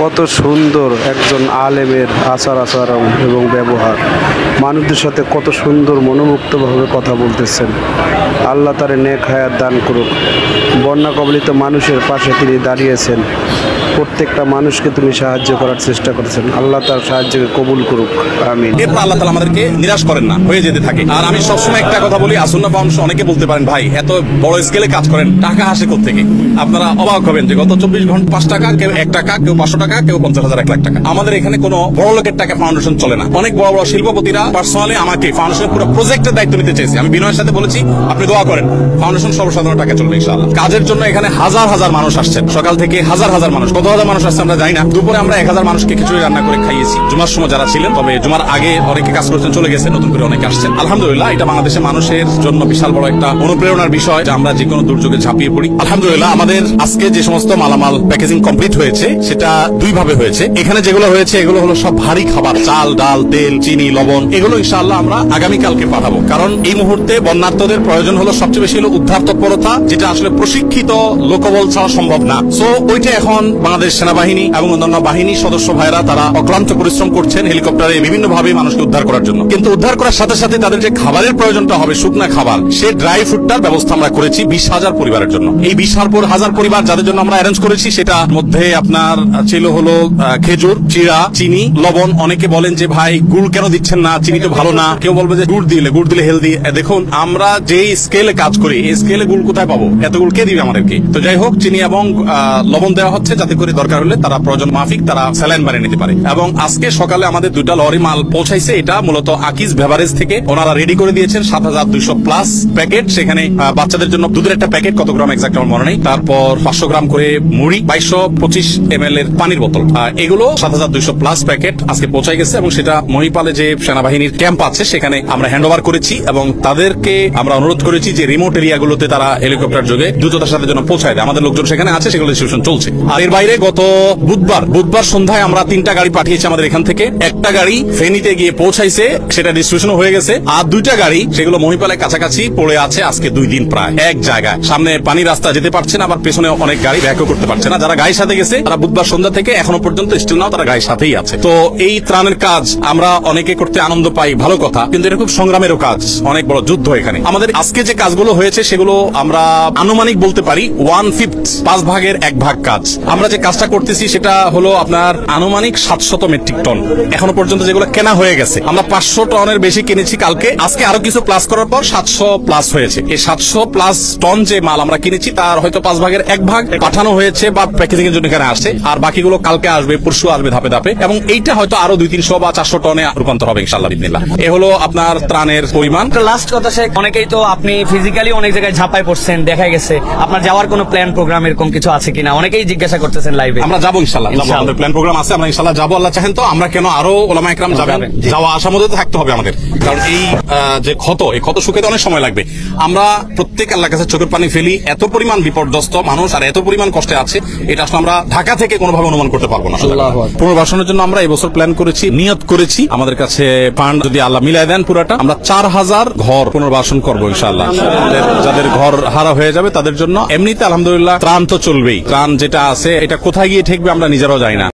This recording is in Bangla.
কত সুন্দর একজন আলেমের আচার আচরণ এবং ব্যবহার, মানুষদের সাথে কত সুন্দর মনোমুক্তভাবে কথা বলতেছেন। আল্লাহ তার নেক হায়াত দান করুক। বন্যা কবলিত মানুষের পাশে তিনি দাঁড়িয়েছেন, প্রত্যেকটা মানুষকে তুমি সাহায্য করার চেষ্টা করেছেন। আল্লাহ তার সাহায্যকে কবুল করুক, আমিন। এরপর আল্লাহ তাআলা আমাদেরকে নিরাশ করেন না, হয়ে যেতে থাকে। আর আমি সবসময় একটা কথা বলি, আসুন্নাহ ফাউন্ডেশন, অনেকে বলতে পারেন ভাই এত বড় স্কেলে কাজ করেন, টাকা আসে কোত্থেকে? আপনারা অবাক হবেন যে গত 24 ঘন্টা 5 টাকা, কেউ 1 টাকা, কেউ 500 টাকা, কেউ 50,000, 1 লাখ টাকা। আমাদের এখানে কোনো বড় লোকের টাকা ফাউন্ডেশন চলে না। অনেক বড় বড় শিল্পপতিরা পার্সোনালি আমাকে ফাউন্ডেশনের পুরো প্রজেক্টের দায়িত্ব নিতে চেয়েছে। আমি বিনয়ের সাথে বলেছি আপনি দোয়া করেন, ফাউন্ডেশন সর্বসাধারণ টাকা চলবে ইনশাআল্লাহ। কাজের জন্য এখানে হাজার হাজার মানুষ আসছেন, সকাল থেকে হাজার হাজার মানুষ। কত হাজার মানুষ আসছে আমরা জানি না। দুপুরে আমরা 1000 মানুষকে খিচুড়ি রান্না করে খাইয়েছি, জুমার সময় যারা ছিলেন। তবে জুমার আগে অনেকে কাজ করছেন, চলে গেছেন, নতুন করে অনেকে আসছেন। আলহামদুলিল্লাহ, এটা বাংলাদেশের মানুষের জন্য বিশাল বড় একটা অনুপ্রেরণার বিষয় যে আমরা যে কোনো দুর্যোগে ঝাঁপিয়ে পড়ি। আলহামদুলিল্লাহ, আমাদের আজকে যে সমস্ত মালামাল প্যাকেজিং কমপ্লিট হয়েছে সেটা দুই ভাবে হয়েছে। এখানে যেগুলো হয়েছে এগুলো হলো সব ভারী খাবার, চাল, ডাল, তেল, চিনি, লবণ। এগুলো ইনশাআল্লাহ আমরা আগামীকালকে পাঠাবো। কারণ এই মুহূর্তে বন্যার্তদের প্রয়োজন হলো সবচেয়ে বেশি হলো উদ্ধার তৎপরতা, যেটা আসলে প্রশিক্ষিত লোকবল ছাড়া সম্ভব না। সো ওইটা এখন বাংলাদেশ সেনাবাহিনী এবং অন্যান্য বাহিনীর সদস্য ভাইরা তারা অক্লান্ত পরিশ্রম করছেন হেলিকপ্টারে বিভিন্ন ভাবে মানুষকে উদ্ধার করার জন্য। কিন্তু উদ্ধার করার সাথে সাথে তাদের যে খাবারের প্রয়োজনটা হবে, শুকনা খাবার, সে ড্রাই ফুডটার ব্যবস্থা আমরা করেছি 20,000 পরিবারের জন্য। এই 20,000 পরিবার যাদের জন্য আমরা অ্যারেঞ্জ করেছি, সেটার মধ্যে আপনার ছিল হলো খেজুর, চিড়া, চিনি, লবণ। অনেকে বলেন যে ভাই গুড় কেন দিচ্ছেন না, চিনি তো ভালো না। কেউ বলবে যে গুড় দিলে হেলদি। দেখুন, আমরা যে স্কেলে কাজ করি, এই স্কেলে গুড় কোথায় পাবো? এত গুড় কে দিবে আমাদেরকে? তো যাই হোক, চিনি এবং লবণ দেওয়া হচ্ছে যাতে করে দরকার হলে তারা প্রয়োজন মাফিক তারা স্যালাইন বানিয়ে নিতে পারে। এবং আজকে সকালে আমাদের 2টা লরি মাল পৌঁছাইছে। এটা মূলত আকিজ বেভারেজ থেকে ওনারা রেডি করে দিয়েছেন 7200 প্লাস প্যাকেট। সেখানে বাচ্চাদের জন্য দুধের একটা প্যাকেট, কত গ্রাম এক্সাক্ট আমার মনে নেই, তারপর 500 গ্রাম করে মুড়ি, 2225 ml এর পানির বোতল। এগুলো 7200 প্লাস প্যাকেট আজকে পৌঁছাই গেছে এবং সেটা মহিপালে যে সেনাবাহিনীর ক্যাম্প আছে সেখানে আমরা হ্যান্ড ওভার করেছি এবং তাদেরকে আমরা অনুরোধ করেছি যে রিমোট এরিয়াগুলোতে তারা হেলিকপ্টার যোগে দ্রুততার সাথে যেন পৌঁছায় দেয়। আমাদের লোকজন সেখানে আছে, সেগুলো ডিস্ট্রিবিউশন চলছে। আর এর বাইরে গত বুধবার সন্ধ্যায় আমরা 3টা গাড়ি পাঠিয়েছি আমাদের এখান থেকে। একটা গাড়ি ফেনীতে গিয়ে পৌঁছাইছে, সেটা ডিস্ট্রিবিউশন হয়ে গেছে। আর 2টা গাড়ি সেগুলো মহিপালের কাছাকাছি পড়ে আছে আজকে 2 দিন প্রায় এক জায়গায়। সামনে পানি রাস্তা যেতে পারছে না, আবার পেছনে অনেক গাড়ি ব্যাকও করতে পারছে না। যারা গাড়ির সাথে গেছে তারা বুধবার সন্ধ্যা থেকে এখনো পর্যন্ত স্টিল নাও তারা গাড়ির সাথেই আছে। তো এই ত্রাণের কাজ আমরা অনেকে করতে আনন্দ পাই, ভালো কথা, কিন্তু এটা খুব সংগ্রামেরও কাজ, অনেক বড় যুদ্ধ এখানে। আমাদের আজকে যে কাজগুলো হয়েছে সেগুলো আমরা আনুমানিক বলতে পারি 1/5, 5 ভাগের 1 ভাগ কাজ। আমরা যে কাজটা করতেছি সেটা হলো আপনার আনুমানিক 700 মেট্রিক টন এখনো পর্যন্ত যেগুলো কেনা হয়ে গেছে। আমরা 500 টনের বেশি কিনেছি কালকে, আজকে আরো কিছু প্লাস করার পর 700 প্লাস হয়েছে। এই 700 প্লাস টন যে মাল আমরা কিনেছি তার হয়তো 5 ভাগের 1 ভাগ পাঠানো হয়েছে বা প্যাকেজিং এর জন্য এখানে আসছে, আর বাকিগুলো কালকে আসবে, পরশু আসবে ধাপে ধাপে, এবং এইটা হয়তো আরো 200-300 বা 400 টনে রূপান্তর হবে ইনশাআল্লাহ বিসমিল্লাহ। এ হলো আপনার ত্রাণের পরিমাণ। লাস্ট কথা, শেখ, অনেকেই তো আপনি ফিজিক্যালি অনেক জায়গায় ঝাঁপাই পড়ছেন, দেখা গেছে আপনার যাওয়ার কোনো প্ল্যান প্রোগ্রাম এরকম কিছু আছে কিনা অনেকেই জিজ্ঞাসা করতেছেন লাইভে। আমরা যাবো ইনশাআল্লাহ, আমাদের প্ল্যান প্রোগ্রাম আছে, আমরা ইনশাআল্লাহ যাবো। আল্লাহ চাহেন তো আমরা কেন, আরো ওলামা ইকরাম যাবেন, যাওয়া আসার মধ্যে থাকতে হবে আমাদের। কারণ এই যে এই ক্ষত শুকাতে অনেক সময় লাগবে। আমরা প্রত্যেক আল্লাহর কাছে চোখের পানি ফেলি, এত পরিমাণ বিপর্যস্ত মানুষ আর এত পরিমাণ কষ্টে আছে, এটা আসলে আমরা ঢাকা থেকে কোনোভাবে অনুমান করতে পারবো না। পুনর্বাসনের জন্য আমরা এবছর প্ল্যান করেছি, নিয়ত করেছি, আমাদের কাছে ফান্ড যদি আল্লাহ মিলাই দেন পুরাটা, আমরা 4000 ঘর পুনর্বাসন করবো ইনশাআল্লাহ। যাদের ঘর হারা হয়ে যাবে তাদের জন্য। এমনিতে আলহামদুলিল্লাহ ত্রাণ তো চলবেই, ত্রাণ যেটা আছে এটা কোথায় গিয়ে ঠেকবে আমরা নিজেরাও জানি না।